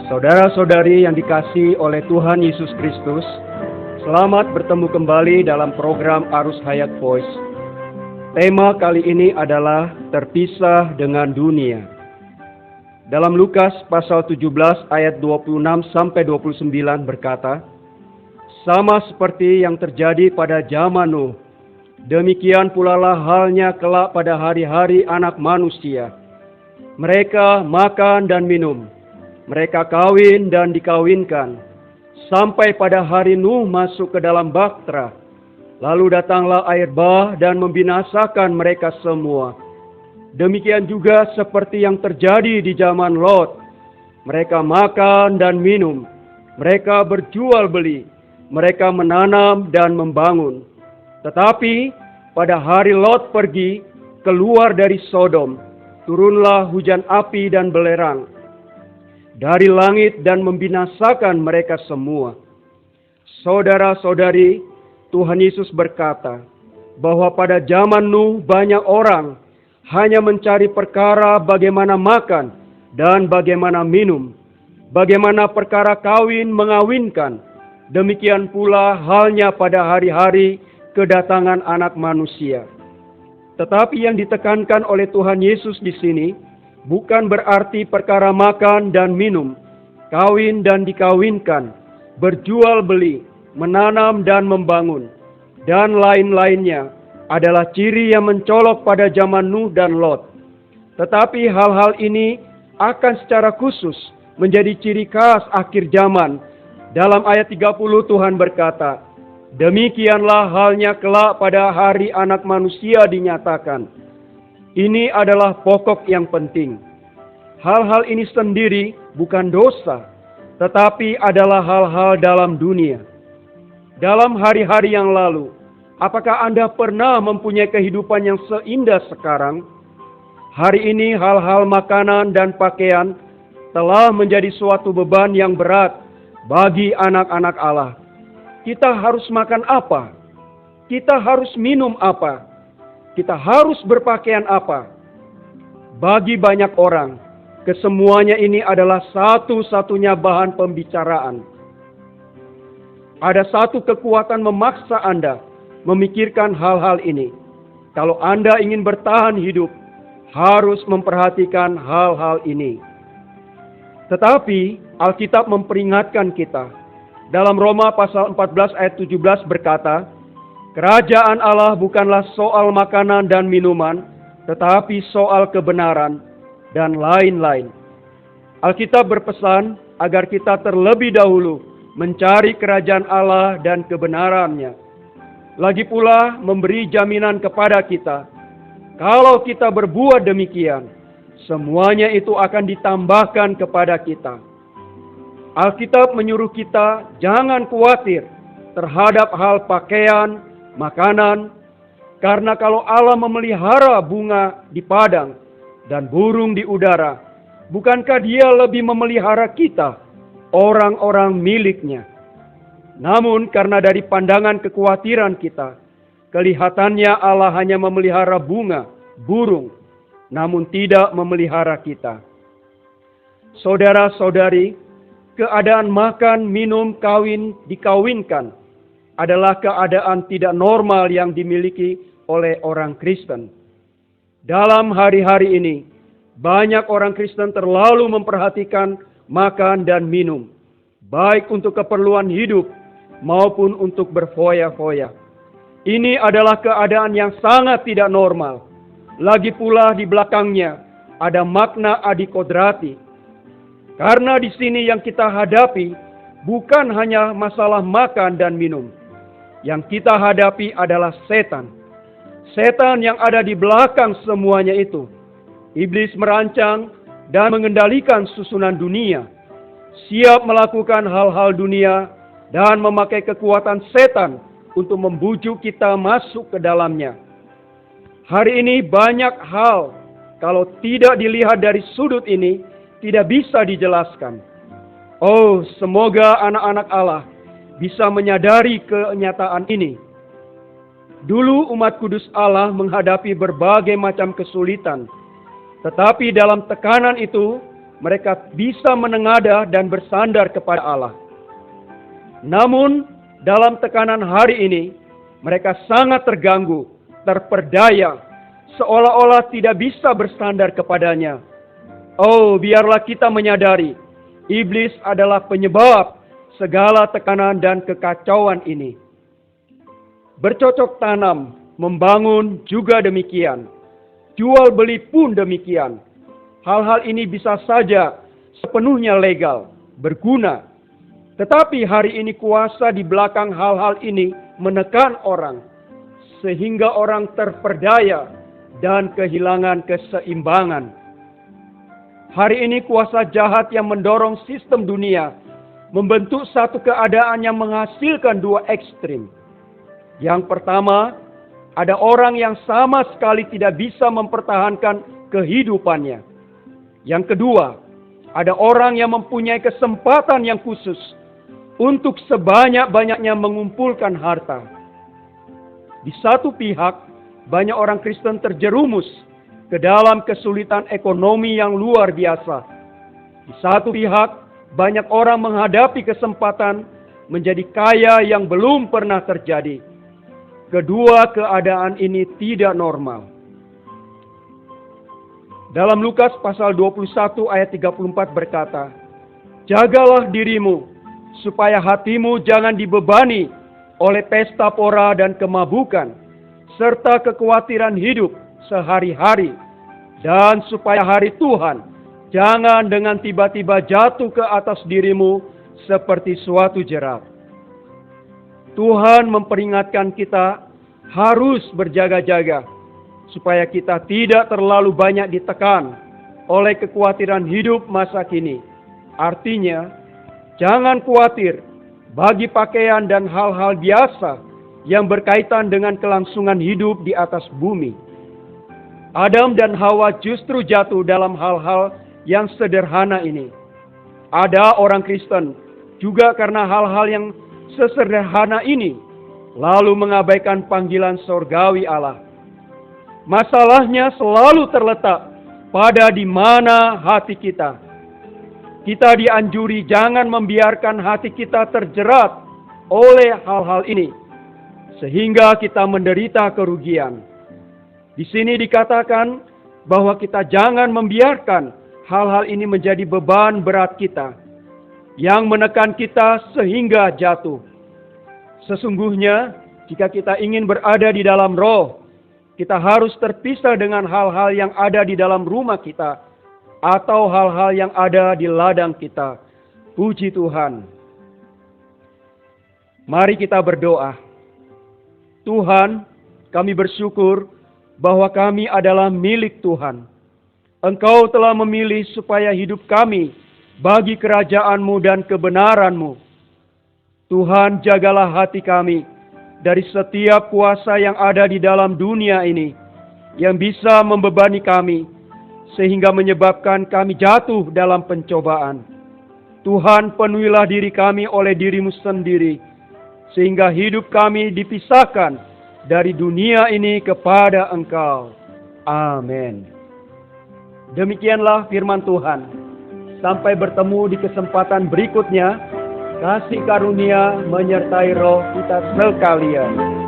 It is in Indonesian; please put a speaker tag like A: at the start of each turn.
A: Saudara-saudari yang dikasihi oleh Tuhan Yesus Kristus, selamat bertemu kembali dalam program Arus Hayat Voice. Tema kali ini adalah terpisah dengan dunia. Dalam Lukas pasal 17 ayat 26 sampai 29 berkata, sama seperti yang terjadi pada zaman Nuh, demikian pula lah halnya kelak pada hari-hari Anak Manusia. Mereka makan dan minum, mereka kawin dan dikawinkan, sampai pada hari Nuh masuk ke dalam bahtera. Lalu datanglah air bah dan membinasakan mereka semua. Demikian juga seperti yang terjadi di zaman Lot. Mereka makan dan minum, mereka berjual beli, mereka menanam dan membangun. Tetapi pada hari Lot pergi keluar dari Sodom, turunlah hujan api dan belerang dari langit dan membinasakan mereka semua. Saudara-saudari, Tuhan Yesus berkata bahwa pada zaman Nuh banyak orang hanya mencari perkara bagaimana makan dan bagaimana minum, bagaimana perkara kawin mengawinkan. Demikian pula halnya pada hari-hari kedatangan Anak Manusia. Tetapi yang ditekankan oleh Tuhan Yesus di sini bukan berarti perkara makan dan minum, kawin dan dikawinkan, berjual beli, menanam dan membangun, dan lain-lainnya adalah ciri yang mencolok pada zaman Nuh dan Lot. Tetapi hal-hal ini akan secara khusus menjadi ciri khas akhir zaman. Dalam ayat 30 Tuhan berkata, demikianlah halnya kelak pada hari Anak Manusia dinyatakan. Ini adalah pokok yang penting. Hal-hal ini sendiri bukan dosa, tetapi adalah hal-hal dalam dunia. Dalam hari-hari yang lalu, apakah Anda pernah mempunyai kehidupan yang seindah sekarang? Hari ini hal-hal makanan dan pakaian telah menjadi suatu beban yang berat bagi anak-anak Allah. Kita harus makan apa? Kita harus minum apa? Kita harus berpakaian apa? Bagi banyak orang, kesemuanya ini adalah satu-satunya bahan pembicaraan. Ada satu kekuatan memaksa Anda memikirkan hal-hal ini. Kalau Anda ingin bertahan hidup, harus memperhatikan hal-hal ini. Tetapi Alkitab memperingatkan kita. Dalam Roma pasal 14 ayat 17 berkata, kerajaan Allah bukanlah soal makanan dan minuman, tetapi soal kebenaran dan lain-lain. Alkitab berpesan agar kita terlebih dahulu mencari kerajaan Allah dan kebenarannya. Lagi pula memberi jaminan kepada kita, kalau kita berbuat demikian, semuanya itu akan ditambahkan kepada kita. Alkitab menyuruh kita jangan khawatir terhadap hal pakaian, makanan, karena kalau Allah memelihara bunga di padang dan burung di udara, bukankah Dia lebih memelihara kita, orang-orang miliknya? Namun karena dari pandangan kekhawatiran kita, kelihatannya Allah hanya memelihara bunga, burung, namun tidak memelihara kita. Saudara-saudari, keadaan makan, minum, kawin, dikawinkan adalah keadaan tidak normal yang dimiliki oleh orang Kristen. Dalam hari-hari ini, banyak orang Kristen terlalu memperhatikan makan dan minum, baik untuk keperluan hidup maupun untuk berfoya-foya. Ini adalah keadaan yang sangat tidak normal. Lagi pula di belakangnya ada makna adikodrati. Karena di sini yang kita hadapi bukan hanya masalah makan dan minum. Yang kita hadapi adalah setan. Setan yang ada di belakang semuanya itu. Iblis merancang dan mengendalikan susunan dunia. Siap melakukan hal-hal dunia dan memakai kekuatan setan untuk membujuk kita masuk ke dalamnya. Hari ini banyak hal, kalau tidak dilihat dari sudut ini, tidak bisa dijelaskan. Oh, semoga anak-anak Allah bisa menyadari kenyataan ini. Dulu umat kudus Allah menghadapi berbagai macam kesulitan. Tetapi dalam tekanan itu, mereka bisa menengadah dan bersandar kepada Allah. Namun, dalam tekanan hari ini, mereka sangat terganggu, terperdaya, seolah-olah tidak bisa bersandar kepadanya. Oh, biarlah kita menyadari, iblis adalah penyebab segala tekanan dan kekacauan ini. Bercocok tanam, membangun juga demikian. Jual beli pun demikian. Hal-hal ini bisa saja sepenuhnya legal, berguna. Tetapi hari ini kuasa di belakang hal-hal ini menekan orang, sehingga orang terperdaya dan kehilangan keseimbangan. Hari ini kuasa jahat yang mendorong sistem dunia membentuk satu keadaan yang menghasilkan dua ekstrim. Yang pertama, ada orang yang sama sekali tidak bisa mempertahankan kehidupannya. Yang kedua, ada orang yang mempunyai kesempatan yang khusus untuk sebanyak-banyaknya mengumpulkan harta. Di satu pihak, banyak orang Kristen terjerumus ke dalam kesulitan ekonomi yang luar biasa. Di satu pihak, banyak orang menghadapi kesempatan menjadi kaya yang belum pernah terjadi. Kedua keadaan ini tidak normal. Dalam Lukas pasal 21 ayat 34 berkata, "Jagalah dirimu, supaya hatimu jangan dibebani oleh pesta pora dan kemabukan, serta kekhawatiran hidup sehari-hari, dan supaya hari Tuhan jangan dengan tiba-tiba jatuh ke atas dirimu seperti suatu jerat." Tuhan memperingatkan kita harus berjaga-jaga, supaya kita tidak terlalu banyak ditekan oleh kekhawatiran hidup masa kini. Artinya, jangan khawatir bagi pakaian dan hal-hal biasa yang berkaitan dengan kelangsungan hidup di atas bumi. Adam dan Hawa justru jatuh dalam hal-hal yang sederhana ini. Ada orang Kristen juga karena hal-hal yang sesederhana ini, lalu mengabaikan panggilan sorgawi Allah. Masalahnya selalu terletak pada di mana hati kita. Kita dianjuri jangan membiarkan hati kita terjerat oleh hal-hal ini, sehingga kita menderita kerugian. Di sini dikatakan bahwa kita jangan membiarkan hal-hal ini menjadi beban berat kita, yang menekan kita sehingga jatuh. Sesungguhnya, jika kita ingin berada di dalam roh, kita harus terpisah dengan hal-hal yang ada di dalam rumah kita, atau hal-hal yang ada di ladang kita. Puji Tuhan. Mari kita berdoa. Tuhan, kami bersyukur bahwa kami adalah milik Tuhan. Engkau telah memilih supaya hidup kami bagi kerajaan-Mu dan kebenaran-Mu. Tuhan, jagalah hati kami dari setiap kuasa yang ada di dalam dunia ini, yang bisa membebani kami, sehingga menyebabkan kami jatuh dalam pencobaan. Tuhan, penuhilah diri kami oleh diri-Mu sendiri, sehingga hidup kami dipisahkan dari dunia ini kepada Engkau. Amin. Demikianlah firman Tuhan. Sampai bertemu di kesempatan berikutnya. Kasih karunia menyertai roh kita sekalian.